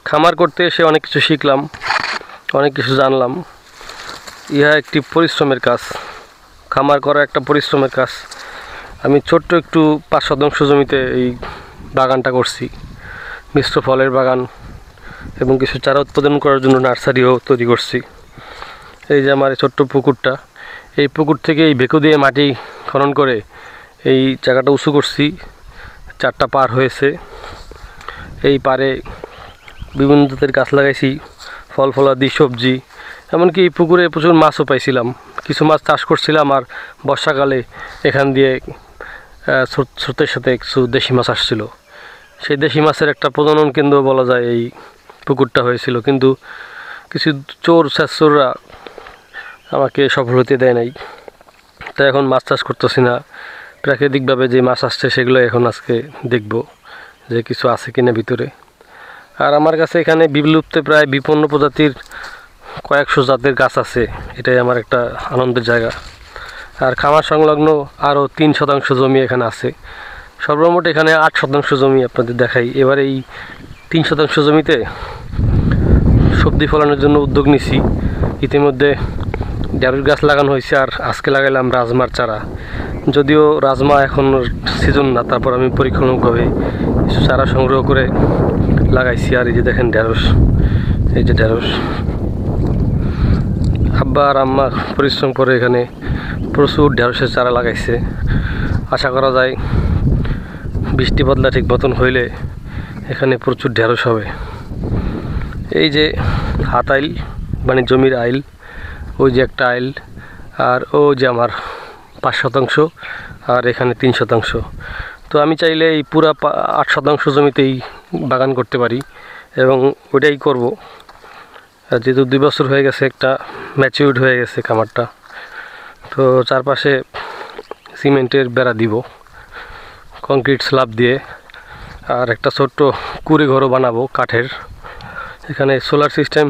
খামার করতে এসে অনেক কিছু শিখলাম, অনেক কিছু জানলাম। ইহা একটি পরিশ্রমের কাজ, খামার করা একটা পরিশ্রমের কাজ। আমি ছোট্ট একটু 5 শতাংশ জমিতে এই বাগানটা করছি, মিশ্র ফলের বাগান, এবং কিছু চারা উৎপাদন করার জন্য নার্সারিও তৈরি করছি। এই যে আমার ছোট্ট পুকুরটা, এই পুকুর থেকে এই বেকু দিয়ে মাটি খনন করে এই জায়গাটা উঁচু করছি। 4টা পার হয়েছে, এই পারে বিভিন্ন জাতের গাছ লাগাইছি, ফল ফলাদি, সবজি, এমনকি এই পুকুরে প্রচুর মাছও পাইছিলাম। কিছু মাছ চাষ করছিলাম, আর বর্ষাকালে এখান দিয়ে স্রোতের সাথে কিছু দেশি মাছ আসছিল। সেই দেশি মাছের একটা প্রজনন কেন্দ্র বলা যায় এই পুকুরটা হয়েছিল, কিন্তু কিছু চোর স্যাঁচোররা আমাকে সফল হতে দেয় নাই। তাই এখন মাছ চাষ করতেছি না, প্রাকৃতিকভাবে যে মাছ আসছে সেগুলো এখন আজকে দেখব যে কিছু আছে কিনা ভিতরে। আর আমার কাছে এখানে বিলুপ্তে প্রায় বিপন্ন প্রজাতির কয়েকশো জাতের গাছ আছে, এটাই আমার একটা আনন্দের জায়গা। আর খামার সংলগ্ন আরও 3 শতাংশ জমি এখানে আছে। সর্বমোট এখানে 8 শতাংশ জমি আপনাদের দেখাই। এবার এই 3 শতাংশ জমিতে সবজি ফলানোর জন্য উদ্যোগ নিছি। ইতিমধ্যে ঢেঁড়স গাছ লাগানো হয়েছে, আর আজকে লাগাইলাম রাজমার চারা। যদিও রাজমা এখন সিজন না, তারপর আমি পরীক্ষামূলকভাবে কিছু চারা সংগ্রহ করে লাগাইছি। আর এই যে দেখেন ঢেঁড়স, এই যে ঢেঁড়স। আব্বা আর আম্মা পরিশ্রম করে এখানে প্রচুর ঢেঁড়সের চারা লাগাইছে। আশা করা যায় বৃষ্টি বদলা ঠিক মতন হইলে এখানে প্রচুর ঢেঁড়স হবে। এই যে হাত আইল, মানে জমির আইল, ওই যে একটা আইল, আর ও যে আমার 5 শতাংশ, আর এখানে 3 শতাংশ। তো আমি চাইলে এই পুরা 8 শতাংশ জমিতেই বাগান করতে পারি, এবং ওইটাই করব। যেহেতু 2 বছর হয়ে গেছে, একটা ম্যাচিউরড হয়ে গেছে খামারটা, তো চারপাশে সিমেন্টের বেড়া দিব, কংক্রিট স্ল্যাব দিয়ে। আর একটা ছোট্ট কুঁড়ে ঘরও বানাবো কাঠের। এখানে সোলার সিস্টেম,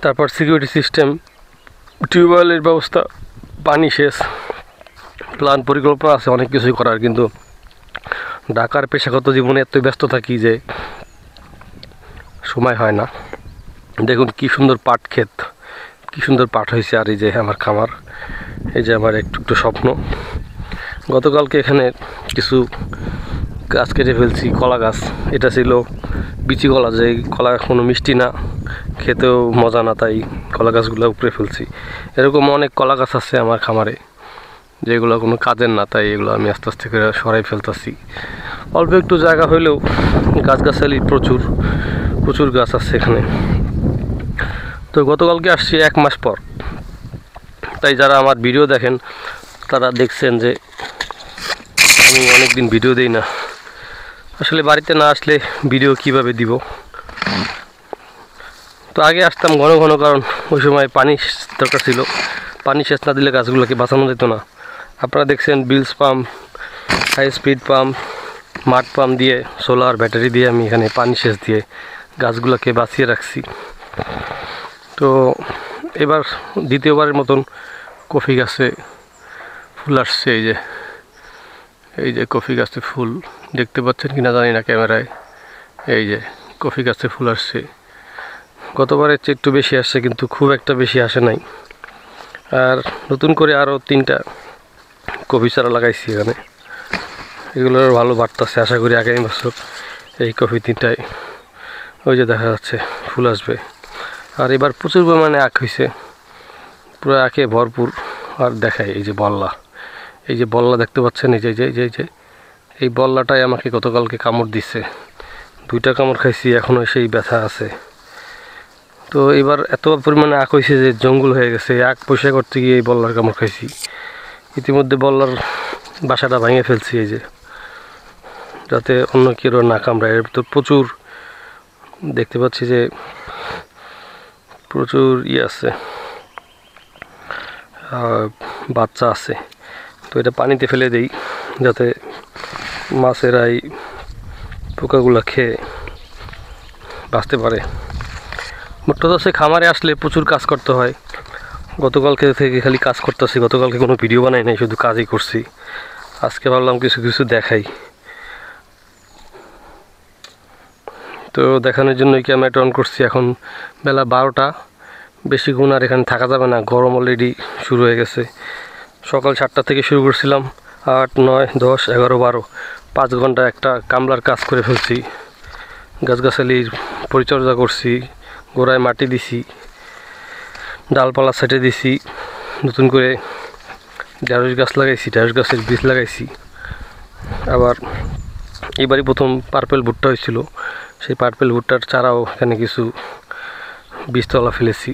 তারপর সিকিউরিটি সিস্টেম, টিউবওয়েলের ব্যবস্থা, পানি সেচ, প্ল্যান পরিকল্পনা আছে অনেক কিছুই করার। কিন্তু ঢাকার পেশাগত জীবনে এত ব্যস্ত থাকি যে সময় হয় না। দেখুন কি সুন্দর পাট ক্ষেত, কি সুন্দর পাট হয়েছে। আর এই যে আমার খামার, এই যে আমার একটু একটু স্বপ্ন। গতকালকে এখানে কিছু গাছ কেটে ফেলছি, কলা গাছ। এটা ছিল বিচি কলা, যে কলা কোনো মিষ্টি না, খেতেও মজা না, তাই কলা গাছগুলো উপরে ফেলছি। এরকম অনেক কলা গাছ আছে আমার খামারে যেগুলো কোনো কাজের না, তাই এগুলো আমি আস্তে আস্তে করে সরাই ফেলতেছি। অল্প একটু জায়গা হইলেও গাছগাছালি প্রচুর প্রচুর গাছ আছে এখানে। তো গতকালকে আসছি 1 মাস পর, তাই যারা আমার ভিডিও দেখেন তারা দেখছেন যে আমি অনেক দিন ভিডিও দিই না। আসলে বাড়িতে না আসলে ভিডিও কিভাবে দিব। তো আগে আসতাম ঘন ঘন, কারণ ওই সময় পানি দরকার ছিল। পানি সেচ না দিলে গাছগুলোকে বাঁচানো যেত না। আপনারা দেখছেন বিলস pump, high speed pump, মাড pump দিয়ে, সোলার ব্যাটারি দিয়ে আমি এখানে পানি সেচ দিয়ে গাছগুলোকে বাঁচিয়ে রাখছি। তো এবার দ্বিতীয়বারের মতন কফি গাছে ফুল আসছে। এই যে কফি গাছে ফুল দেখতে পাচ্ছেন কিনা জানি না ক্যামেরায়। এই যে কফি গাছে ফুল আসছে। গতবারের চেয়ে একটু বেশি আসছে, কিন্তু খুব একটা বেশি আসে নাই। আর নতুন করে আরও 3টা কফি চারা লাগাইছি এখানে, এগুলোর ভালো বাড়তেছে। আশা করি আগামী বছর এই কফি 3টায় ওই যে দেখা যাচ্ছে ফুল আসবে। আর এবার প্রচুর পরিমাণে আখ হয়েছে, পুরো আখে ভরপুর। আর দেখায় এই যে বল্লা, এই যে বল্লা দেখতে পাচ্ছেন, এই যে এই বল্লাটাই আমাকে গতকালকে কামড় দিচ্ছে। 2টা কামড় খাইছি, এখনও সেই ব্যথা আছে। তো এবার এত পরিমাণে আখ হয়েছে যে জঙ্গল হয়ে গেছে। আখ পয়সা করতে গিয়ে এই বল্লার কামড় খাইছি। ইতিমধ্যে বল্লার বাসাটা ভেঙে ফেলছি, এই যে যাতে অন্য কেউ না কামড়ায়। এর তো প্রচুর দেখতে পাচ্ছি যে প্রচুর আছে, বাচ্চা আছে। তো এটা পানিতে ফেলে দেই যাতে মাছেরা এই পোকাগুলো খেয়ে বাঁচতে পারে। মোট কথা খামারে আসলে প্রচুর কাজ করতে হয়। গতকালকে থেকে খালি কাজ করতেছি, গতকালকে কোনো ভিডিও বানাই নাই, শুধু কাজই করছি। আজকে ভাবলাম কিছু কিছু দেখাই। তো দেখানোর জন্য ক্যামেরাটা অন করছি। এখন বেলা 12টা, বেশিক্ষণ আর এখানে থাকা যাবে না, গরম অলরেডি শুরু হয়ে গেছে। সকাল 7টা থেকে শুরু করছিলাম, 8, 9, 10, 11, 12, 5 ঘন্টা একটা কামলার কাজ করে ফেলছি। গাছগাছালির পরিচর্যা করছি, গোড়ায় মাটি দিছি, ডালপালা সেটে দিছি, নতুন করে ঢেঁড়স গাছ লাগাইছি, ঢেঁড়স গাছের বীজ লাগাইছি। আবার এবারই প্রথম পার্পেল ভুট্টা হয়েছিল, সেই পার্পেল ভুট্টার চারাও এখানে কিছু বীজতলা ফেলেছি।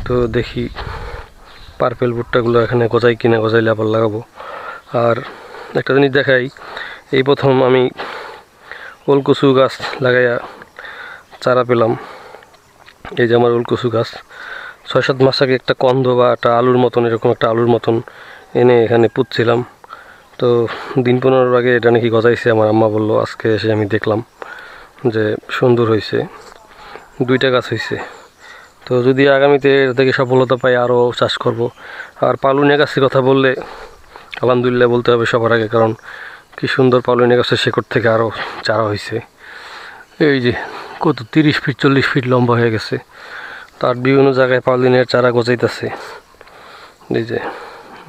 তো দেখি পার্পেল ভুট্টাগুলো এখানে গজাই কিনা, গজাইলে আবার লাগাবো। আর একটা জিনিস দেখাই, এই প্রথম আমি ওলকচু গাছ লাগাইয়া চারা পেলাম। এই যে আমার ওলকচু গাছ, 6-7 মাস আগে একটা কন্দ বা একটা আলুর মতন, এরকম একটা আলুর মতন এনে এখানে পুঁতছিলাম। তো দিন 15 আগে এটা নাকি গজাইছে, আমার আম্মা বললো। আজকে এসে আমি দেখলাম যে সুন্দর হয়েছে, 2টা গাছ হয়েছে। তো যদি আগামীতে এর থেকে সফলতা পাই আরও চাষ করব। আর পালুনিয়া গাছের কথা বললে আলহামদুলিল্লাহ বলতে হবে সবার আগে, কারণ কি সুন্দর পালুনিয়া গাছের শেকড় থেকে আরও চারা হয়েছে। এই যে কত 30 ফিট 40 ফিট লম্বা হয়ে গেছে। তার বিভিন্ন জায়গায় পালুনিয়ার চারা গজাইতেছে, এই যে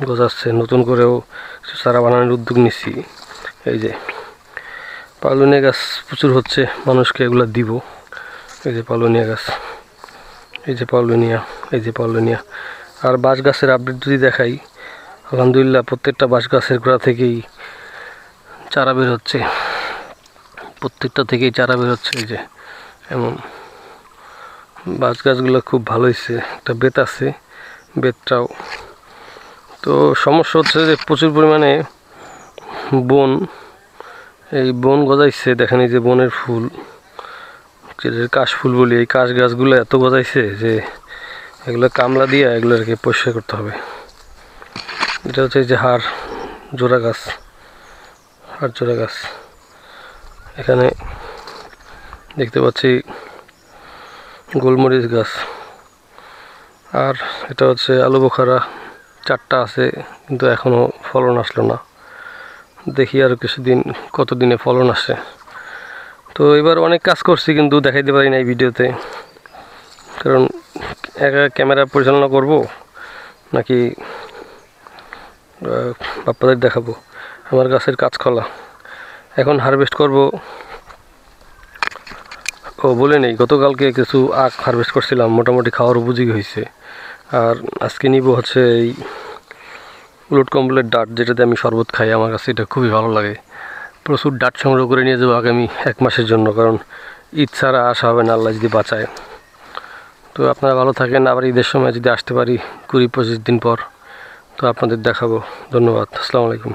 গজাচ্ছে। নতুন করেও চারা বানানোর উদ্যোগ নিচ্ছি। এই যে পালুনিয়া গাছ প্রচুর হচ্ছে, মানুষকে এগুলো দিব। এই যে পালুনিয়া গাছ, এই যে পালুনিয়া, এই যে পালুনিয়া। আর বাঁশ গাছের আপডেট যদি দেখাই, আলহামদুলিল্লাহ প্রত্যেকটা বাঁশ গাছের গোড়া থেকেই চারা বের হচ্ছে, প্রত্যেকটা থেকেই চারা বের হচ্ছে। এই যে এমন বাঁশ গাছগুলো খুব ভালো হয়েছে। একটা বেত আছে, বেতটাও। তো সমস্যা হচ্ছে যে প্রচুর পরিমাণে বন, এই বন গজাইছে। দেখেন এই যে বনের ফুল, কাশ ফুল বলি, এই কাশ গাছগুলো এত গজাইছে যে এগুলো কামলা দিয়ে এগুলোকে পরিষ্কার করতে হবে। এটা হচ্ছে যে হাড় জোড়া গাছ, হাড় জোড়া গাছ। এখানে দেখতে পাচ্ছি গোলমরিচ গাছ। আর এটা হচ্ছে আলু বোখারা, 4টা আছে, কিন্তু এখনও ফলন আসলো না। দেখি আর কিছুদিন কতদিনে ফলন আসে। তো এবার অনেক কাজ করছি, কিন্তু দেখাইতে পারি না এই ভিডিওতে, কারণ একা ক্যামেরা পরিচালনা করব নাকি আপনাদের দেখাবো। আমার গাছের কাঁচকলা এখন হারভেস্ট করব। ও বলে নেই, গতকালকে কিছু আখ হারভেস্ট করছিলাম, মোটামুটি খাওয়ার উপযোগী হয়েছে। আর আজকে নিব হচ্ছে এই উলট কম্বলের ডাট, যেটাতে আমি শরবত খাই। আমার কাছে এটা খুবই ভালো লাগে। প্রচুর ডাট সংগ্রহ করে নিয়ে যাবো আগামী 1 মাসের জন্য, কারণ ঈদ ছাড়া আসা হবে না, আল্লাহ যদি বাঁচায়। তো আপনারা ভালো থাকেন। আবার ঈদের সময় যদি আসতে পারি 20-25 দিন পর, তো আপনাদের দেখাবো। ধন্যবাদ। আসসালামু আলাইকুম।